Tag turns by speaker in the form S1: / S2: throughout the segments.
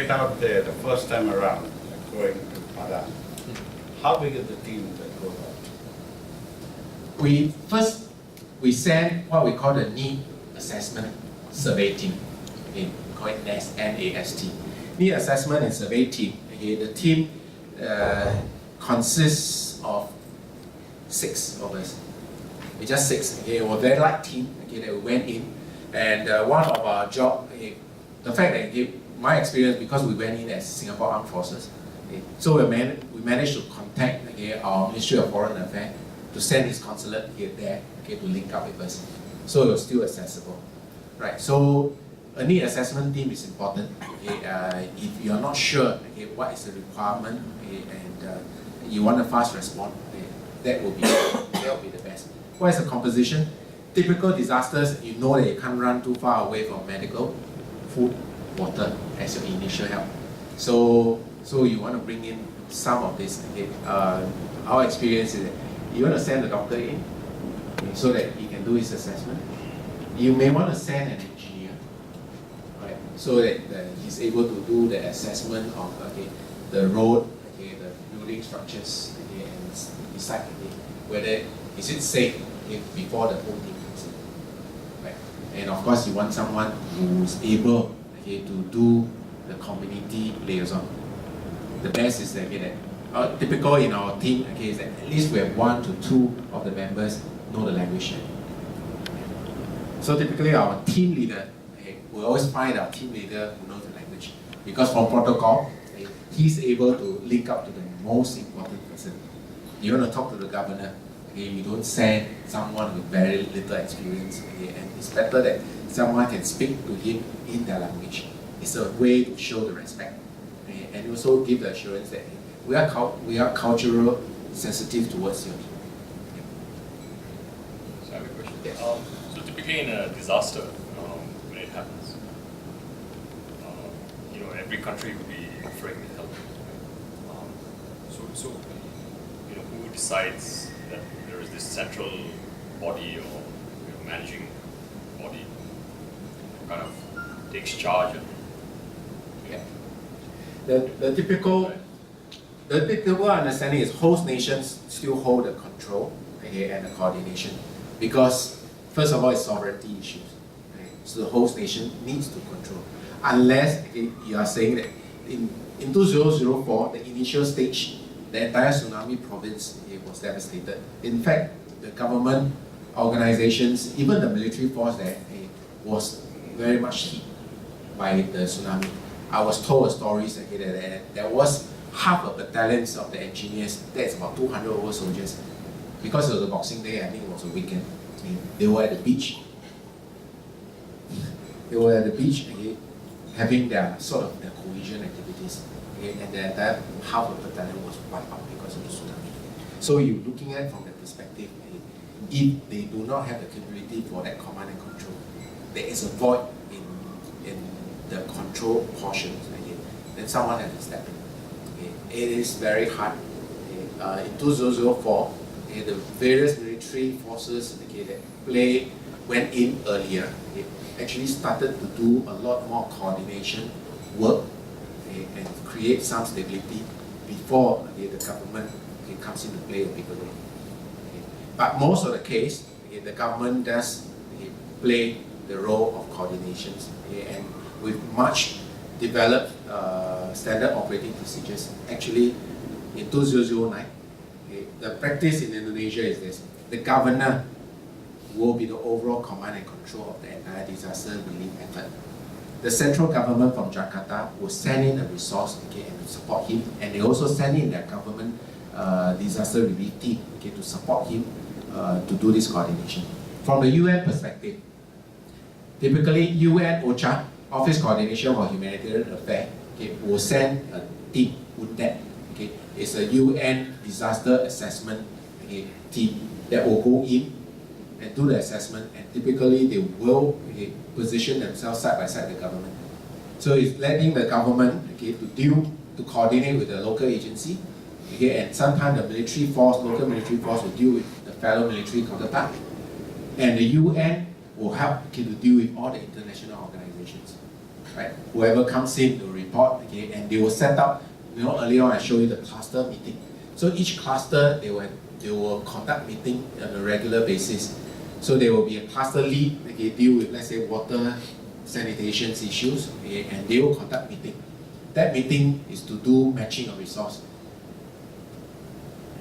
S1: get out there the first time around, like going to Padang, how big is the team that goes out?
S2: We send what we call the need assessment survey team. Okay, we call it NAST, N-A-S-T. Need assessment and survey team. Okay, the team consists of 6 of us. It's just 6. Okay, we're a very light team. Okay, that we went in, and one of our job, okay, the fact that my experience, because we went in as Singapore Armed Forces, okay, so we managed to contact, okay, our Ministry of Foreign Affairs to send his consulate here there, okay, to link up with us. So it was still accessible, right? So a need assessment team is important. Okay, if you are not sure, okay, what is the requirement, okay, and you want a fast response, okay, that will be the best. What is the composition? Typical disasters, you know that you can't run too far away from medical, food, water as your initial help. So you want to bring in some of this. Okay, our experience is that you want to send the doctor in, okay, so that he can do his assessment. You may want to send an engineer, right, so that he's able to do the assessment of, okay, the road, okay, the building structures, okay, and decide, okay, whether is it safe, okay, before the whole thing comes in, right? And of course, you want someone who is able, okay, to do the community liaison. The best is that, okay, that typical in our team, okay, is that at least we have 1 to 2 of the members know the language. So typically our team leader, okay, we always find our team leader who knows the language, because from protocol, okay, he's able to link up to the most important person. You want to talk to the governor, okay, you don't send someone with very little experience, okay, and it's better that someone can speak to him in their language. It's a way to show the respect, okay, and also give the assurance that we are cultural sensitive towards you.
S3: So I have a question.
S2: Yes.
S3: So typically in a disaster, when it happens, every country would be offering help. So who decides that there is this central body or managing body who kind of takes charge of?
S2: Yeah. The typical understanding is host nations still hold the control, okay, and the coordination, because first of all, it's sovereignty issues. Okay? So the host nation needs to control, unless, okay, you are saying that in 2004, the initial stage, the entire tsunami province, okay, was devastated. In fact, the government organizations, even the military force there, okay, was very much hit by the tsunami. I was told stories, okay, that there was half a battalion of the engineers, that's about 200 over soldiers. Because it was a Boxing Day, I think it was a weekend, okay, they were at the beach. They were at the beach, okay, having their sort of their cohesion activities, okay, and the entire half of the battalion was wiped out because of the tsunami. So you're looking at it from the perspective, okay, if they do not have the capability for that command and control, there is a void in the control portions, okay, then someone has to step in. Okay. It is very hard. Okay. In 2004, okay, the various military forces, okay, that went in earlier, okay, actually started to do a lot more coordination work, okay, and create some stability before, okay, the government, okay, comes into play a bigger role. Okay. But most of the case, okay, the government does, okay, play the role of coordinations, okay, and with much developed standard operating procedures. Actually, in 2009, okay, the practice in Indonesia is this: the governor will be the overall command and control of the entire disaster relief effort. The central government from Jakarta will send in a resource, okay, and to support him, and they also send in their government disaster relief team, okay, to support him to do this coordination. From the UN perspective, typically UN OCHA, Office Coordination for Humanitarian Affairs, okay, will send a team, UNDEP, okay, it's a UN disaster assessment, okay, team that will go in and do the assessment, and typically they will, okay, position themselves side by side with the government. So it's letting the government, okay, to coordinate with the local agency, okay, and sometimes the military force, local military force will deal with the fellow military counterpart, and the UN will help, okay, to deal with all the international organizations. right? Whoever comes in to report, okay, and they will set up, earlier on I showed you the cluster meeting. So each cluster, they will conduct meeting on a regular basis. So there will be a cluster lead, okay, deal with, let's say, water, sanitation issues, okay, and they will conduct meeting. That meeting is to do matching of resource.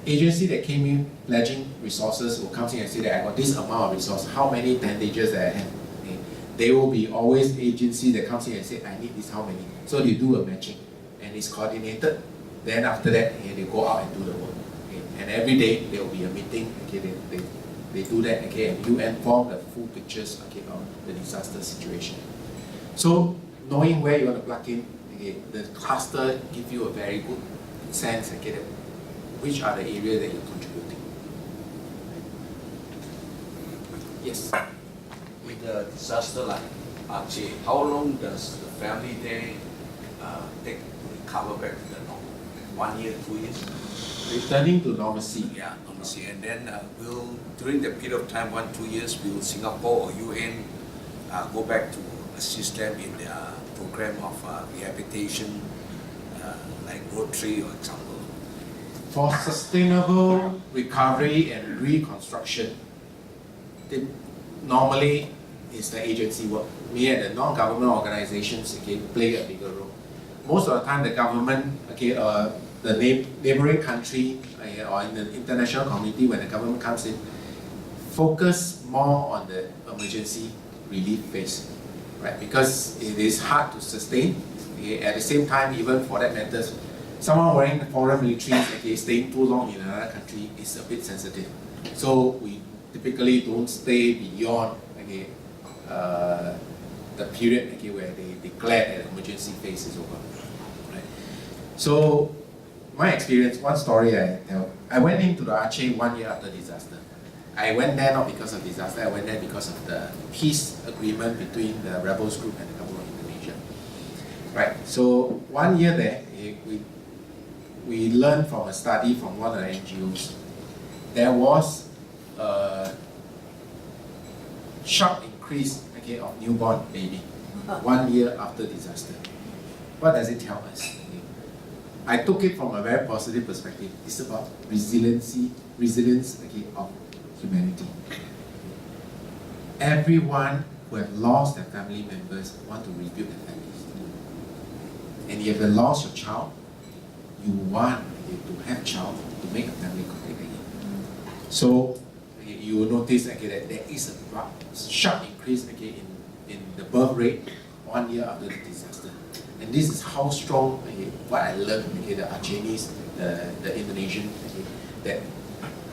S2: Agency that came in pledging resources will come in and say that I got this amount of resource, how many tendages that I have. Okay. There will be always agency that comes in and say I need this how many. So they do a matching and it's coordinated. Then after that, okay, they go out and do the work. Okay. And every day there will be a meeting. Okay, they do that, okay, and you inform the full pictures, okay, of the disaster situation. So knowing where you want to plug in, okay, the cluster gives you a very good sense, okay, that which are the areas that you're contributing. Yes?
S4: With the disaster like Aceh, how long does the family there take to recover back to the normal? 1 year, 2 years?
S2: Returning to normalcy.
S4: Yeah, normalcy. And then will, during the period of time, 1, 2 years, will Singapore or UN go back to assist them in their program of rehabilitation, like Rotary, for example?
S2: For sustainable recovery and reconstruction, normally it's the agency work. We and the non-government organizations, okay, play a bigger role. Most of the time, the government, okay, the neighboring country or in the international community, when the government comes in, focus more on the emergency relief phase, right? Because it is hard to sustain. Okay? At the same time, even for that matter, someone wearing foreign militaries, okay, staying too long in another country is a bit sensitive. So we typically don't stay beyond, okay, the period, okay, where they declare that the emergency phase is over. Right? So my experience, one story I tell, I went into the Aceh 1 year after disaster. I went there not because of disaster, I went there because of the peace agreement between the rebels group and the government of Indonesia. Right, so 1 year there, we learned from a study from one of the NGOs. There was a sharp increase, okay, of newborn baby 1 year after disaster. What does it tell us? I took it from a very positive perspective. It's about resilience, okay, of humanity. Everyone who have lost their family members want to rebuild their families. And if you have lost your child, you want to have a child to make a family complete again. So you will notice, okay, that there is a sharp increase, okay, in the birth rate 1 year after the disaster. And this is how strong, okay, what I learned, okay, the Acehnese, the Indonesian, okay, that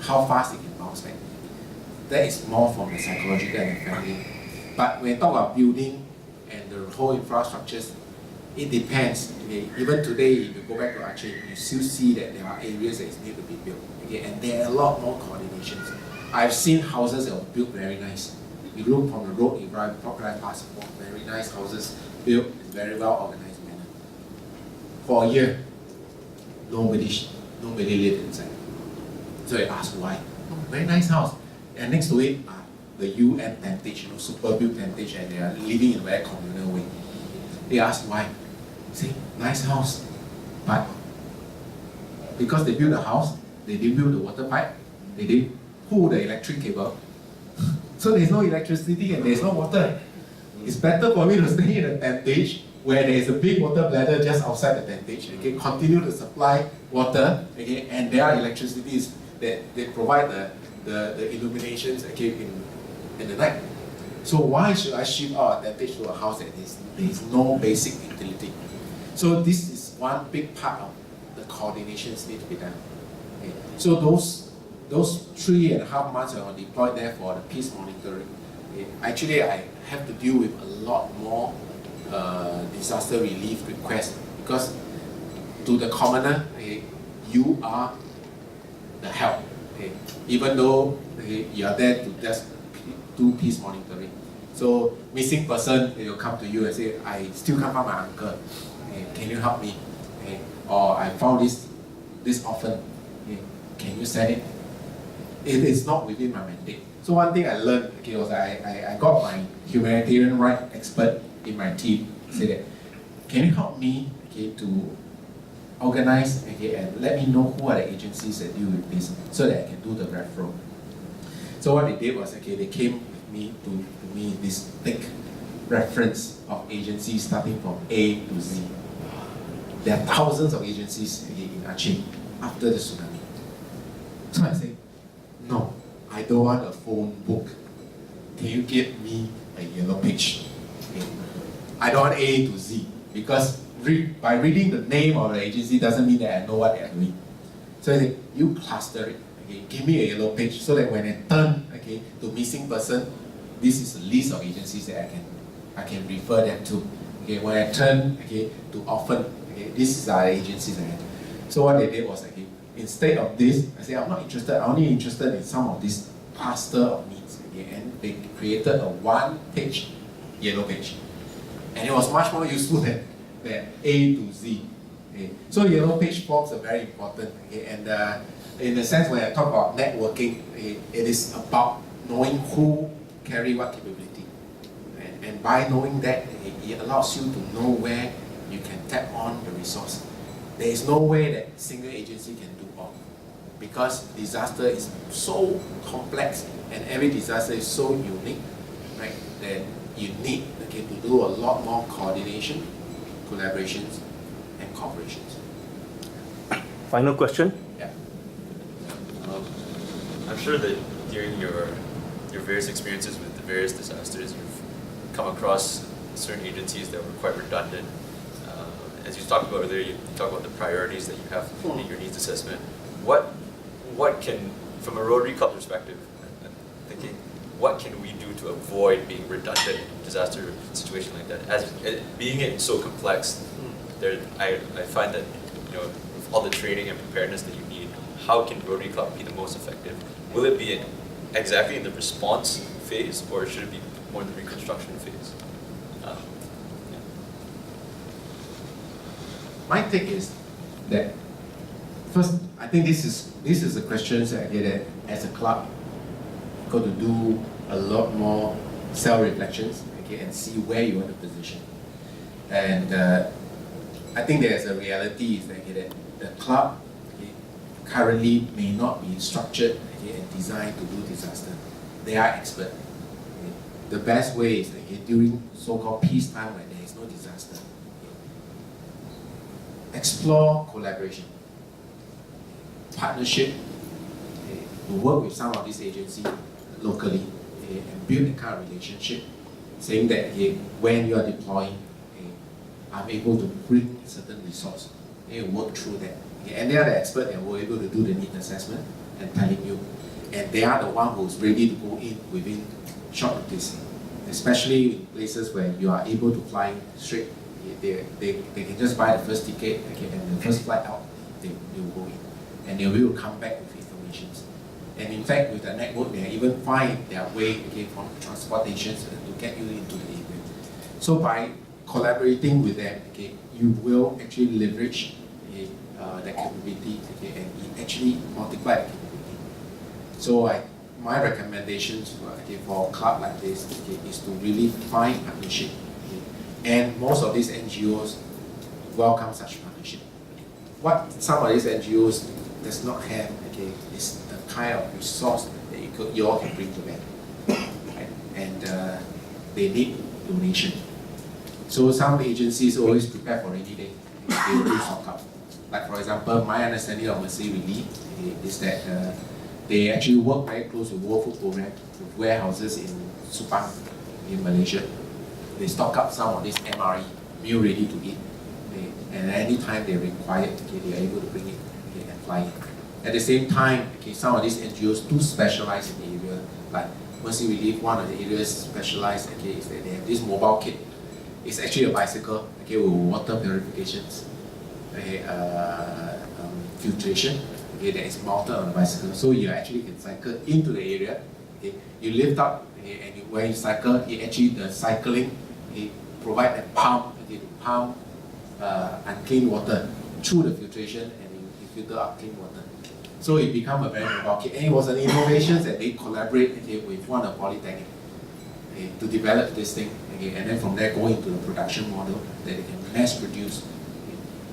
S2: how fast it can bounce back. That is more from the psychological and the family. But when you talk about building and the whole infrastructures, it depends. Okay? Even today, if you go back to Aceh, you still see that there are areas that need to be built. Okay? And there are a lot more coordinations. I've seen houses that were built very nice. You look from the road, you drive past, very nice houses built in a very well organized manner. For a year, nobody lived inside. So I asked why. Oh, very nice house. And next to it are the UN tentage, super built tentage, and they are living in a very communal way. They asked why. Say, nice house, but because they built the house, they didn't build the water pipe, they didn't pull the electric cable. So there's no electricity and there's no water. It's better for me to stay in a tentage where there is a big water bladder just outside the tentage. Okay, continue to supply water, okay, and there are electricities that they provide the illuminations, okay, in the night. So why should I shift out a tentage to a house that there is no basic utility? So this is one big part of the coordinations need to be done. Okay. So those 3.5 months I was deployed there for the peace monitoring. Okay. Actually, I have to deal with a lot more disaster relief requests because to the commoner, okay, you are the help. Okay. Even though, okay, you are there to just do peace monitoring. So missing person, they will come to you and say, I still can't find my uncle. Okay, can you help me? Okay. Or I found this orphan. Okay. Can you send it? It is not within my mandate. So one thing I learned, okay, was I got my humanitarian right expert in my team. Say that, can you help me, okay, to organize, okay, and let me know who are the agencies that deal with this, so that I can do the referral. So what they did was, okay, they came with me to me this thick reference of agencies starting from A to Z. There are thousands of agencies, okay, in Aceh after the tsunami. So I say, no, I don't want a phone book. Can you give me a yellow page? Okay. I don't want A to Z, because by reading the name of the agency doesn't mean that I know what they are doing. So I say, you cluster it. Okay, give me a yellow page so that when I turn, okay, to missing person, this is a list of agencies that I can refer them to. Okay, when I turn, okay, to orphan, okay, this is our agencies again. So what they did was, okay, instead of this, I say I'm not interested. I'm only interested in some of these cluster of needs. Okay, and they created a one-page yellow page, and it was much more useful than A to Z. Okay, so yellow page forms are very important. Okay, and in the sense when I talk about networking, it is about knowing who carry what capability. And by knowing that, it allows you to know where you can tap on the resource. There is no way that single agency can do all, because disaster is so complex and every disaster is so unique, right, that you need, okay, to do a lot more coordination, collaborations, and cooperations.
S5: Final question?
S2: Yeah.
S3: I'm sure that during your various experiences with the various disasters, you've come across certain agencies that were quite redundant. As you talked about earlier, you talked about the priorities that you have in your needs assessment. What can, from a Rotary Club perspective, I'm thinking, what can we do to avoid being redundant in a disaster situation like that? As being it so complex, I find that, you know, with all the training and preparedness that you need, how can Rotary Club be the most effective? Will it be exactly in the response phase, or should it be more in the reconstruction phase?
S2: My take is that, first, I think this is a question that I get that as a club, got to do a lot more self-reflections, okay, and see where you want to position. And I think there's a reality is that, okay, that the club, okay, currently may not be structured, okay, and designed to do disaster. They are experts. Okay. The best way is, okay, during so-called peacetime when there is no disaster, explore collaboration, partnership, okay, to work with some of these agencies locally, okay, and build a kind of relationship, saying that, okay, when you are deploying, okay, I'm able to bring certain resource, okay, work through that. Okay, and they are the expert and we're able to do the need assessment and telling you. And they are the one who's ready to go in within short notice, especially in places where you are able to fly straight. They can just buy the first ticket, okay, and the first flight out, they will go in. And they will come back with information. And in fact, with the network, they even find their way, okay, from transportations to get you into the area. So by collaborating with them, okay, you will actually leverage, okay, that capability, okay, and it actually multiply the capability. So my recommendations, okay, for a club like this, okay, is to really find partnership. And most of these NGOs welcome such partnership. What some of these NGOs does not have, okay, is the kind of resource that you all can bring to them. Right? And they need donation. So some agencies always prepare for rainy day. They will do stock up. Like for example, my understanding of Mercy Relief is that they actually work very close with World Food Programme, with warehouses in Subang, in Malaysia. They stock up some of this MRE, meal ready to eat. Okay, and anytime they require it, okay, they are able to bring it, okay, and fly it. At the same time, okay, some of these NGOs do specialize in the area. Like Mercy Relief, one of the areas specialized, okay, is that they have this mobile kit. It's actually a bicycle, okay, with water purifications, okay, filtration, okay, that is mounted on a bicycle. So you actually can cycle into the area, okay, you lift up, okay, and when you cycle, it actually, the cycling, it provide a pump, okay, to pump unclean water through the filtration, and you filter out clean water. So it become a very mobile kit. And it was an innovation that they collaborate, okay, with one of Polytechnic. to develop this thing, and then from there go into the production model that they can mass produce.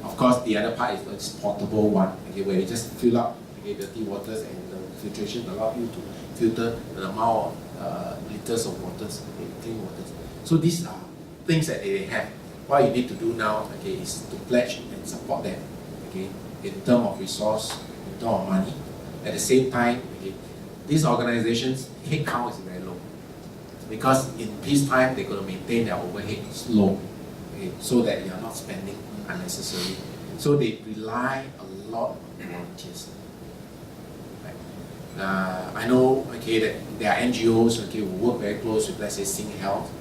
S2: Of course, the other part is this portable one, where you just fill up dirty waters, and the filtration allows you to filter the amount of liters of waters, clean waters. So these are things that they have. What you need to do now, is to pledge and support them, in terms of resource, in terms of money. At the same time, these organizations' headcount is very low, because in peacetime they're going to maintain their overheads low, so that they are not spending unnecessarily. So they rely a lot on volunteers. I know that there are NGOs who work very close with, let's say, Sing Health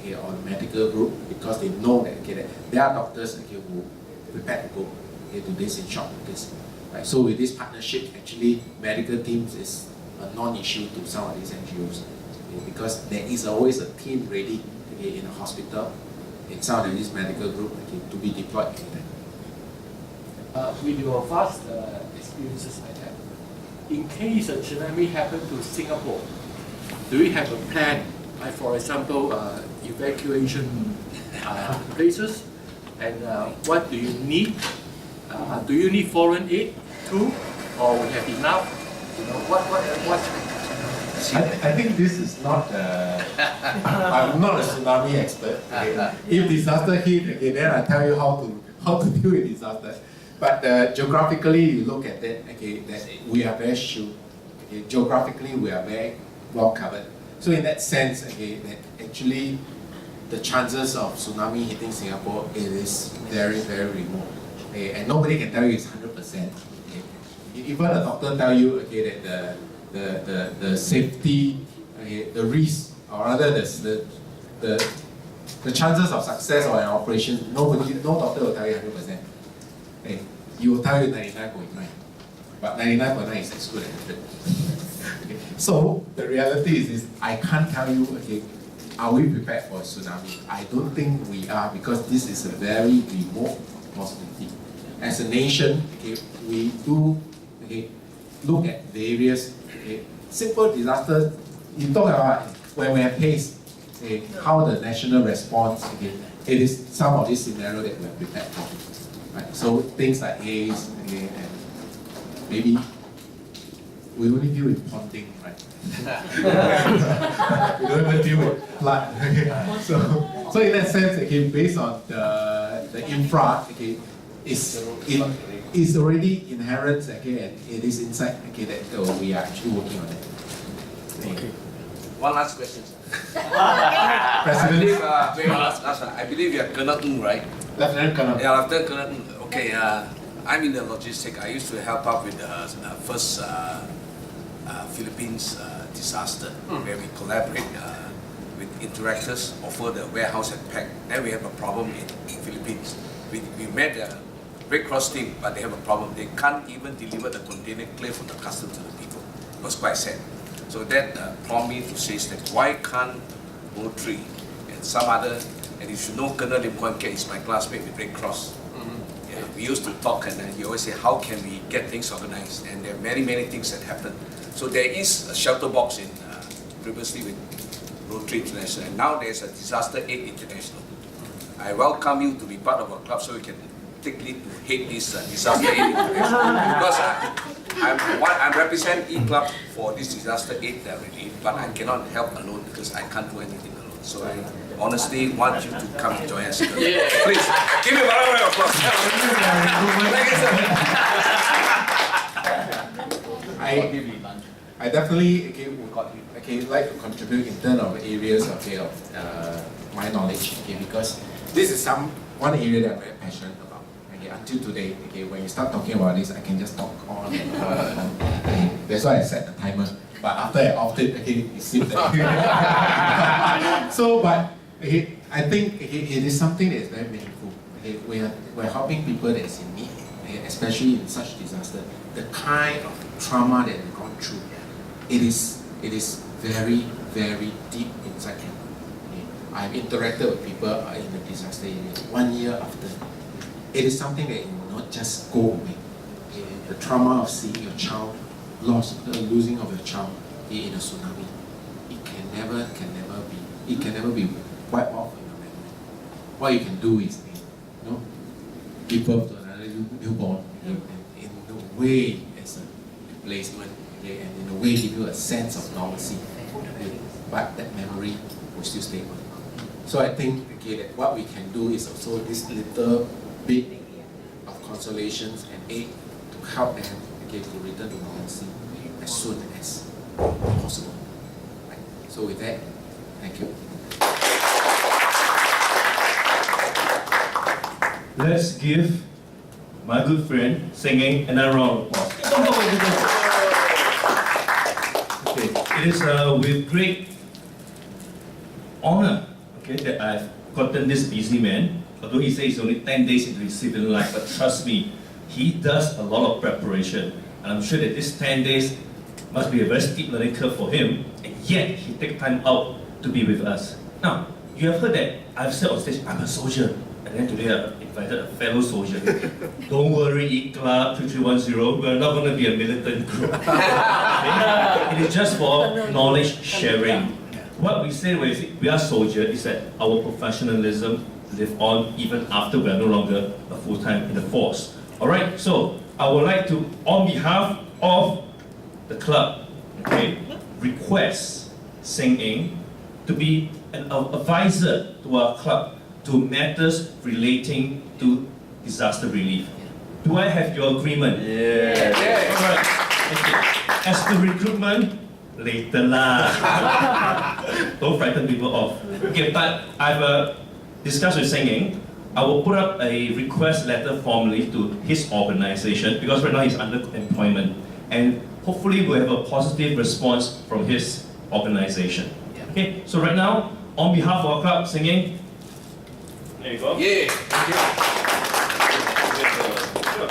S2: or the medical group, because they know that, that there are doctors who are prepared to go to this in short notice. Right? So with this partnership, actually medical teams is a non-issue to some of these NGOs, because there is always a team ready in a hospital, in some of these medical group to be deployed anytime.
S6: With your vast experiences like that, in case a tsunami happens to Singapore, do you have a plan, like for example, evacuation places, and what do you need? Do you need foreign aid too, or we have enough? What?
S2: I think this is not. I'm not a tsunami expert. If disaster hit, then I tell you how to deal with disaster. But geographically, you look at that. That we are very sure. Geographically, we are very well covered. So in that sense, that actually the chances of tsunami hitting Singapore, it is very, very remote. And nobody can tell you it's 100%. Even the doctor tell you that the safety, the risk, or rather the chances of success of an operation, no doctor will tell you 100%. You will tell you 99.9, but 99.9 is as good as 100. So the reality is I can't tell you, are we prepared for a tsunami? I don't think we are, because this is a very remote possibility. As a nation, we do look at various simple disasters. You talk about when we have haze, how the national response, it is some of these scenarios that we are prepared for. Right? So things like haze, and maybe we only deal with ponding, right? We don't even deal with flood. So in that sense, based on the infra, it's already inherent, and it is inside, that we are actually working on it.
S5: Okay.
S4: One last question.
S2: President,
S4: I believe you are Colonel Ng, right?
S2: Lieutenant Colonel.
S4: Yeah, Lieutenant Colonel Ng. Okay, I'm in the logistics. I used to help out with the first Philippines disaster, where we collaborate with interactors, offer the warehouse and pack. Then we have a problem in Philippines. We met the Red Cross team, but they have a problem. They can't even deliver the container clear from the customs to the people. It was quite sad. So that prompted me to say that why can't Rotary and some other, and you should know Colonel Lim Kuan Kiat is my classmate with Red Cross. Yeah, we used to talk, and he always say, how can we get things organized? And there are many, many things that happen. So there is a shelter box in previously with Rotary International, and now there's a Disaster Aid International. I welcome you to be part of our club so we can take lead to hate this Disaster Aid International. Because I represent E-Club for this Disaster Aid relief, but I cannot help alone because I can't do anything alone. So I honestly want you to come and join us. Yeah. Please, give me a round of applause. Thank you, sir.
S2: I definitely would like to contribute in terms of areas of my knowledge, because this is one area that I'm very passionate about. Until today, when you start talking about this, I can just talk on and on. That's why I set the timer. But after I off it, it seems that. So, but I think it is something that is very meaningful. We're helping people that is in need, especially in such disaster. The kind of trauma that they've gone through, it is very, very deep inside them. I've interacted with people in the disaster area 1 year after. It is something that will not just go away. The trauma of seeing your child lost, the losing of your child in a tsunami, it can never be it can never be wiped off in your memory. What you can do is, give birth to another newborn in a way as a replacement, okay, and in a way give you a sense of normalcy, okay, but that memory will still stay on. So I think that what we can do is also this little bit of consolations and aid to help them to return to normalcy as soon as possible. Right. So with that, thank you.
S5: Let's give my good friend singing another round of applause. Okay, it is with great honor, okay, that I've gotten this busy man, although he says he's only 10 days into his civil life, but trust me, he does a lot of preparation. And I'm sure that this 10 days must be a very steep learning curve for him, and yet he takes time out to be with us. Now, you have heard that I've said on stage, I'm a soldier, and then today I've invited a fellow soldier. Don't worry, E-Club 2310, we're not going to be a militant group. Okay? It is just for knowledge sharing. What we say when we are soldiers is that our professionalism live on even after we are no longer a full-time in the force. Alright, so I would like to, on behalf of the club, okay, request Sin Ain to be an advisor to our club to matters relating to disaster relief. Do I have your agreement?
S3: Yeah.
S5: Alright, okay. As to recruitment, later lah. Don't frighten people off. Okay, but I've discussed with Sin Ain. I will put up a request letter formally to his organization because right now he's under employment, and hopefully we'll have a positive response from his organization. Okay, so right now, on behalf of our club, Sin Ain, there you go.
S4: Yeah.
S5: Sure.